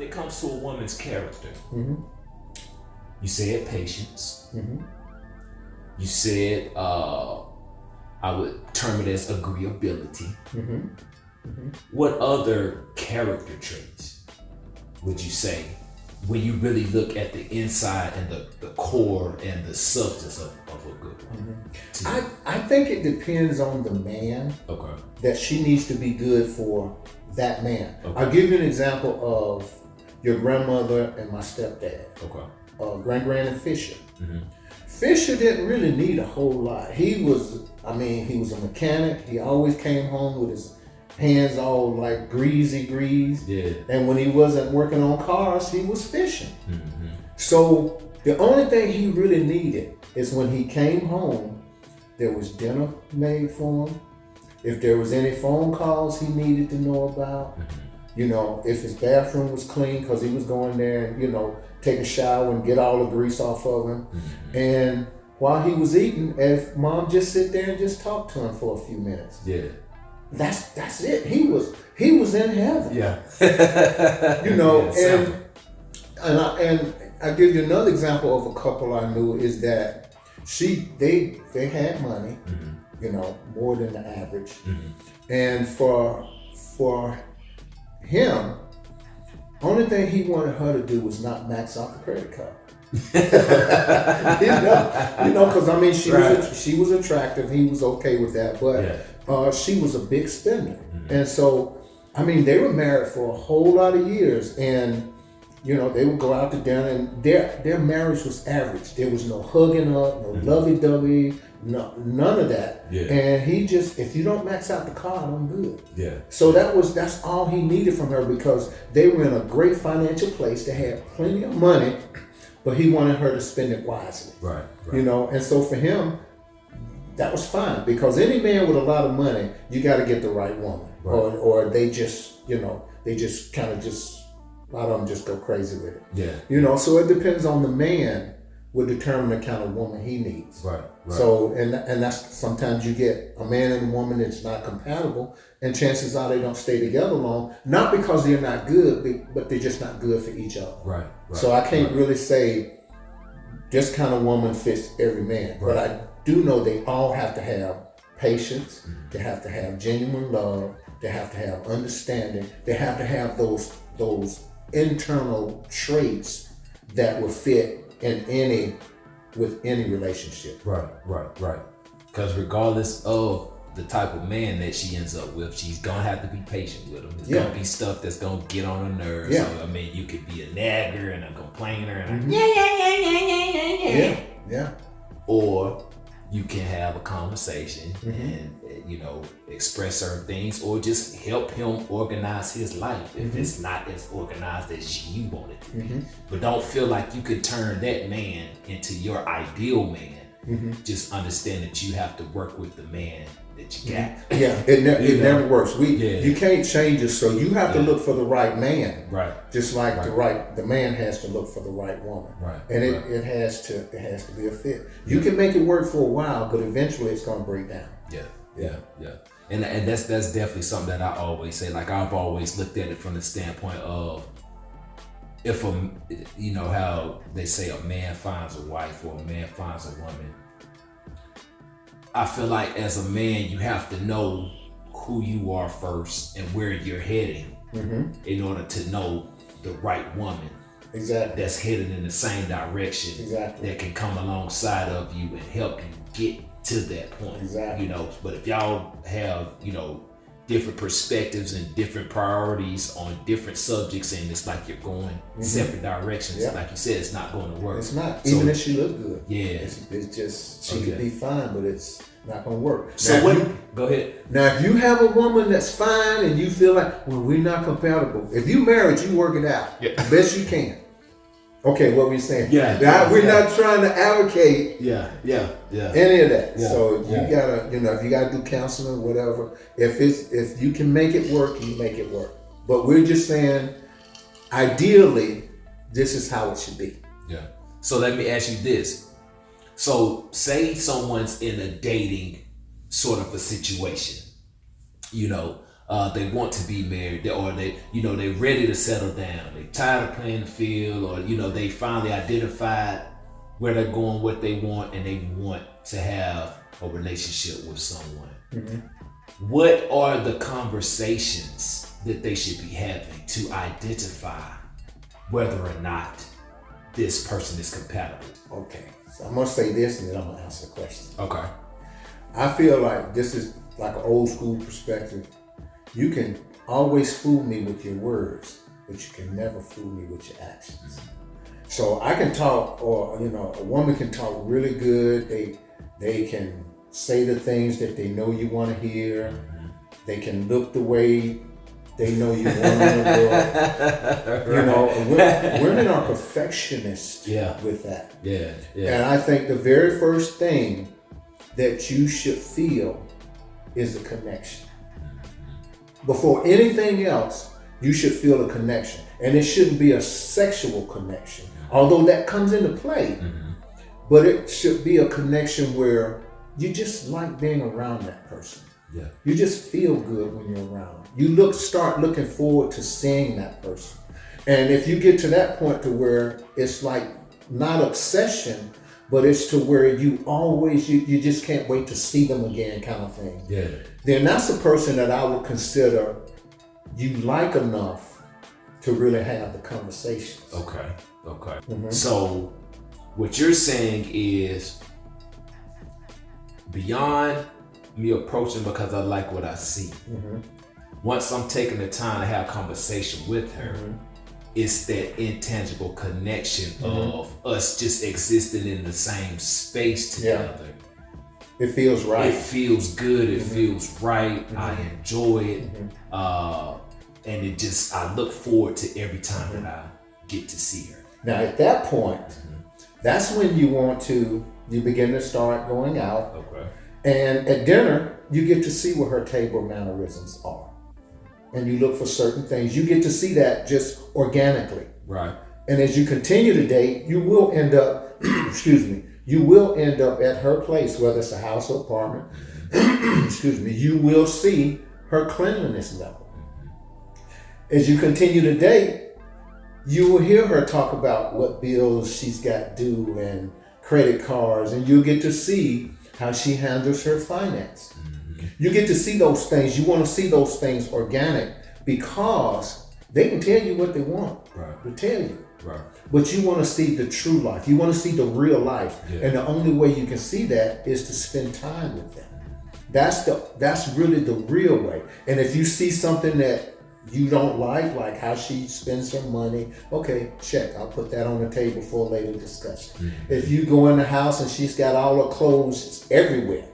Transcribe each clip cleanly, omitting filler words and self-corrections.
it comes to a woman's character, you said patience. You said, I would term it as agreeability. What other character traits would you say when you really look at the inside and the core and the substance of a good woman? I think it depends on the man. Okay. That she needs to be good for that man. Okay. I'll give you an example of your grandmother and my stepdad. Okay. Grand and Fisher. Fisher didn't really need a whole lot. He was a mechanic. He always came home with his hands all like greasy. Yeah. And when he wasn't working on cars, he was fishing. So the only thing he really needed is when he came home, there was dinner made for him. If there was any phone calls he needed to know about, you know, if his bathroom was clean because he was going there and, you know, take a shower and get all the grease off of him. And while he was eating, if mom just sit there and just talk to him for a few minutes. Yeah. That's it. He was in heaven. Yeah. You know, and I give you another example of a couple I knew is that they had money, you know, more than the average. And for him, only thing he wanted her to do was not max out the credit card. you know, because I mean, she was attractive. He was okay with that, but she was a big spender, and so I mean, they were married for a whole lot of years, and you know, they would go out to dinner, and their marriage was average. There was no hugging up, no lovey-dovey, none of that. Yeah. And he just, if you don't max out the card, I'm good. Yeah. So that's all he needed from her because they were in a great financial place. They had plenty of money, but he wanted her to spend it wisely. Right. You know, and so for him, that was fine because any man with a lot of money, you got to get the right woman, or they just, you know, they just kind of just. A lot of them just go crazy with it. Yeah. You know, so it depends on the man would determine the kind of woman he needs. Right. So, and that's sometimes you get a man and a woman that's not compatible, and chances are they don't stay together long, not because they're not good, but they're just not good for each other. Right. So I can't really say this kind of woman fits every man, but I do know they all have to have patience, they have to have genuine love, they have to have understanding, they have to have those internal traits that will fit with any relationship. Right. Because regardless of the type of man that she ends up with, she's gonna have to be patient with him. There's gonna be stuff that's gonna get on her nerves. Yeah. So, I mean, you could be a nagger and a complainer and Yeah. or you can have a conversation and, you know, express certain things or just help him organize his life if it's not as organized as you want it to be. But don't feel like you could turn that man into your ideal man. Just understand that you have to work with the man that you got. Yeah, it never works. You can't change it, so you have to look for the right man. Right. Just like the man has to look for the right woman. Right. And it has to be a fit. You can make it work for a while, but eventually it's gonna break down. Yeah. And that's definitely something that I always say. Like I've always looked at it from the standpoint of if you know how they say a man finds a wife or a man finds a woman. I feel like as a man, you have to know who you are first and where you're heading in order to know the right woman. Exactly. That's headed in the same direction. Exactly. That can come alongside of you and help you get to that point. Exactly. You know, but if y'all have, you know, different perspectives and different priorities on different subjects and it's like you're going separate directions, like you said, it's not going to work. It's not. So, even if she look good. Yeah. It's just, she could be fine, but it's not going to work. So go ahead. Now, if you have a woman that's fine and you feel like, well, we're not compatible. If you married, you work it out. Best you can. Okay, what were you saying? We're not trying to advocate any of that. So you gotta, you know, if you gotta do counseling, whatever. If you can make it work, you make it work. But we're just saying, ideally, this is how it should be. Yeah. So let me ask you this. So say someone's in a dating sort of a situation, you know, they want to be married, or they're ready to settle down. They tired of playing the field, or they finally identified where they're going, what they want, and they want to have a relationship with someone. Mm-hmm. What are the conversations that they should be having to identify whether or not this person is compatible? Okay, so I'm gonna say this and then I'm gonna answer the question. Okay. I feel like this is like an old school perspective. You can always fool me with your words, but you can never fool me with your actions. So I can talk, or a woman can talk really good. They can say the things that they know you want to hear. They can look the way they know you want them to look. Women are perfectionists with that. Yeah. And I think the very first thing that you should feel is a connection. Before anything else, you should feel a connection. And it shouldn't be a sexual connection, although that comes into play. But it should be a connection where you just like being around that person. Yeah. You just feel good when you're around them. You start looking forward to seeing that person. And if you get to that point to where it's like not obsession, but it's to where you always, you just can't wait to see them again kind of thing. Yeah. Then that's a person that I would consider you like enough to really have the conversations. Okay. Mm-hmm. So what you're saying is beyond me approaching because I like what I see. Mm-hmm. Once I'm taking the time to have a conversation with her, it's that intangible connection of us just existing in the same space together. It feels right. It feels good. It feels right. I enjoy it. And it just, I look forward to every time that I get to see her. Now at that point, that's when you begin to start going out. Okay. And at dinner, you get to see what her table mannerisms are. And you look for certain things. You get to see that just organically. Right. And as you continue to date, you will end up, you will end up at her place, whether it's a house or apartment. You will see her cleanliness level. As you continue to date, you will hear her talk about what bills she's got due and credit cards, and you'll get to see how she handles her finance. You get to see those things. You want to see those things organic because they can tell you what they want to tell you. Right. But you want to see the true life. You want to see the real life. Yeah. And the only way you can see that is to spend time with them. That's really the real way. And if you see something that you don't like how she spends her money, okay, check. I'll put that on the table for a later discussion. If you go in the house and she's got all her clothes everywhere,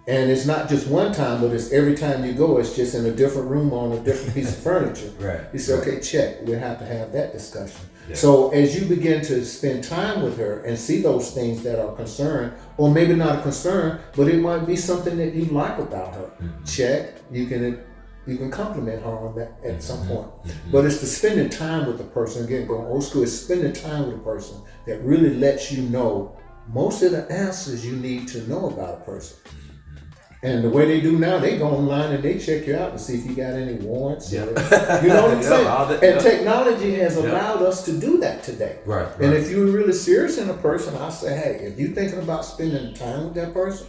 and it's not just one time, but it's every time you go, it's just in a different room on a different piece of furniture. Right. You say, okay, check. We'll have to have that discussion. Yeah. So as you begin to spend time with her and see those things that are concerned, or maybe not a concern, but it might be something that you like about her. Check. You can compliment her on that at some point. But it's the spending time with the person, again, going old school, it's spending time with a person that really lets you know most of the answers you need to know about a person. And the way they do now, they go online and they check you out to see if you got any warrants. Yeah. You know what I'm saying? And technology has allowed us to do that today. Right. And if you're really serious in a person, I say, hey, if you're thinking about spending time with that person,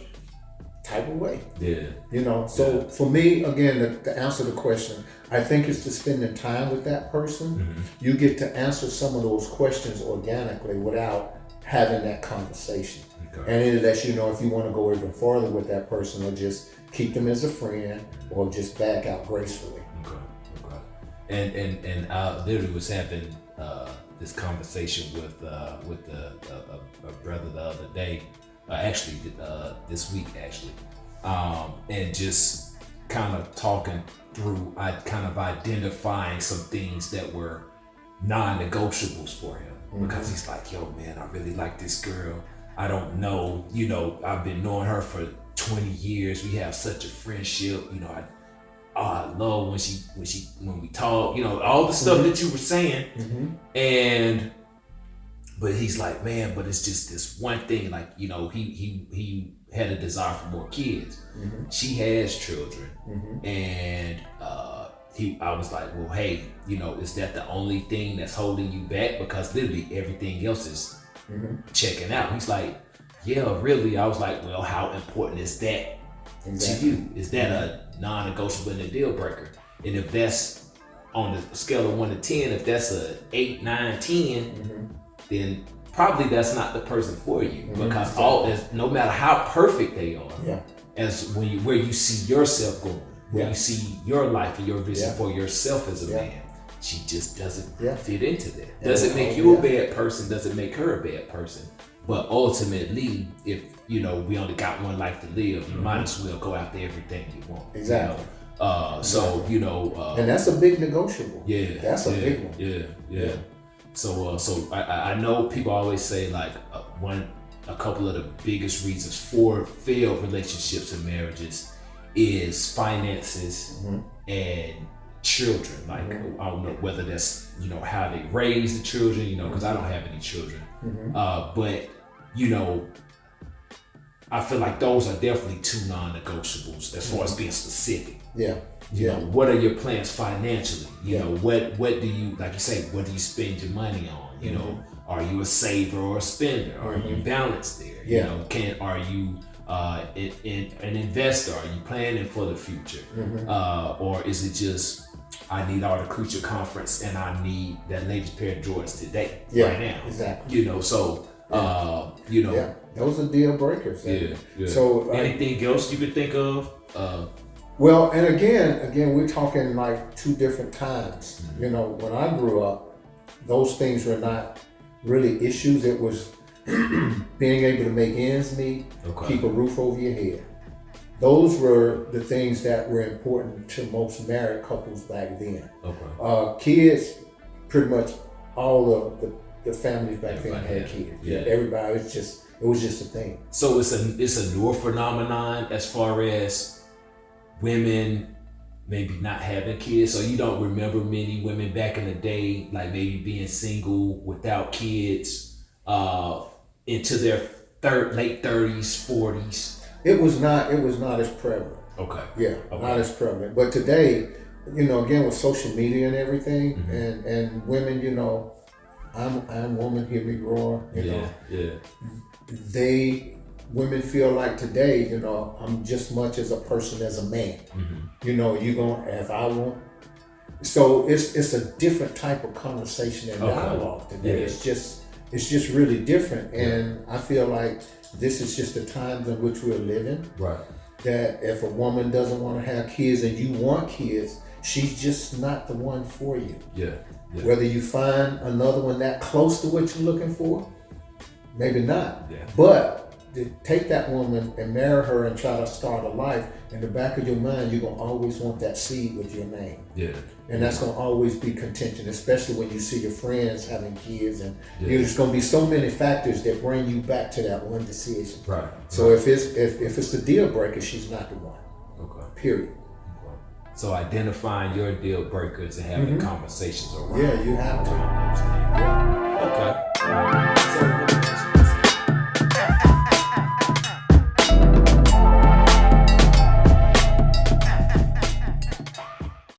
type away. Yeah. So for me, again, to answer the question, I think it's just spending time with that person. You get to answer some of those questions organically without having that conversation. Okay. And it lets you know if you want to go even further with that person, or just keep them as a friend, or just back out gracefully. Okay. And I literally was having this conversation with a brother the other day, this week actually, and just kind of talking through, kind of identifying some things that were non-negotiables for him. Because he's like, yo, man, I really like this girl. I don't know, I've been knowing her for 20 years. We have such a friendship. I love when we talk, all the stuff that you were saying. But he's like, man, but it's just this one thing, like, he had a desire for more kids. Mm-hmm. She has children, Mm-hmm. and I was like, well, hey, is that the only thing that's holding you back? Because literally everything else is Mm-hmm. checking out. He's like, yeah, really. I was like, well, how important is that Exactly. to you? Is that a non-negotiable and a deal breaker? And if that's on the scale of 1 to 10, if that's a 8, 9, 10, Mm-hmm. then probably that's not the person for you. Mhm. Because no matter how perfect they are, Yeah. as where you see yourself going, where Yeah. you see your life and your vision Yeah. for yourself as a Yeah. man, she just doesn't Yeah. fit into that. Yeah. Doesn't make you a Yeah. bad person, doesn't make her a bad person. But ultimately, if we only got one life to live, you might as well go after everything you want. Exactly. So And that's a big negotiable. yeah, That's a big one. Yeah. Yeah. So I know people always say like a couple of the biggest reasons for failed relationships and marriages is finances Mm-hmm. and children. Like Mhm. I don't know whether that's how they raise the children. Because I don't have any children. Mm-hmm. But I feel like those are definitely two non-negotiables as far as being specific. Yeah. You know, what are your plans financially? You Yeah. know, what do you, like you say, what do you spend your money on? You know, are you a saver or a spender? Are you balanced there? Yeah. You know, are you an investor? Are you planning for the future? Or is it just, I need all the creature conference and I need that latest pair of Jordans today, right now? Exactly. You know, so, Yeah. Those are deal breakers. yeah. So anything else you could think of? well, and again, we're talking like two different times. Mm-hmm. You know, when I grew up, those things were not really issues. It was being able to make ends meet, Okay. keep a roof over your head. Those were the things that were important to most married couples back then. Okay. Kids, pretty much all of the families back then Everybody had had- kids. yeah. Everybody, it was just a thing. So it's a newer phenomenon as far as women maybe not having kids. So you don't remember many women back in the day, like maybe being single without kids, into their late 30s, 40s. It was not as prevalent. Okay. Yeah, Okay. not as prevalent. But today, again with social media and everything, and women, I'm woman, hear me roar. Yeah. Women feel like today, I'm just much as a person as a man. If I want. So it's a different type of conversation and Okay. dialogue today. Yeah. It's just really different, and I feel like this is just the times in which we're living. Right. That if a woman doesn't want to have kids and you want kids, she's just not the one for you. Yeah. Whether you find another one that close to what you're looking for, maybe not. Yeah. But to take that woman and marry her and try to start a life, in the back of your mind, you're going to always want that seed with your name. Yeah. And that's going to always be contention, especially when you see your friends having kids. And Yeah. there's going to be so many factors that bring you back to that one decision. Right. So if it's a deal breaker, she's not the one. Okay. Period. So identifying your deal breakers and having conversations around. Yeah, you have to. around those things. Yeah.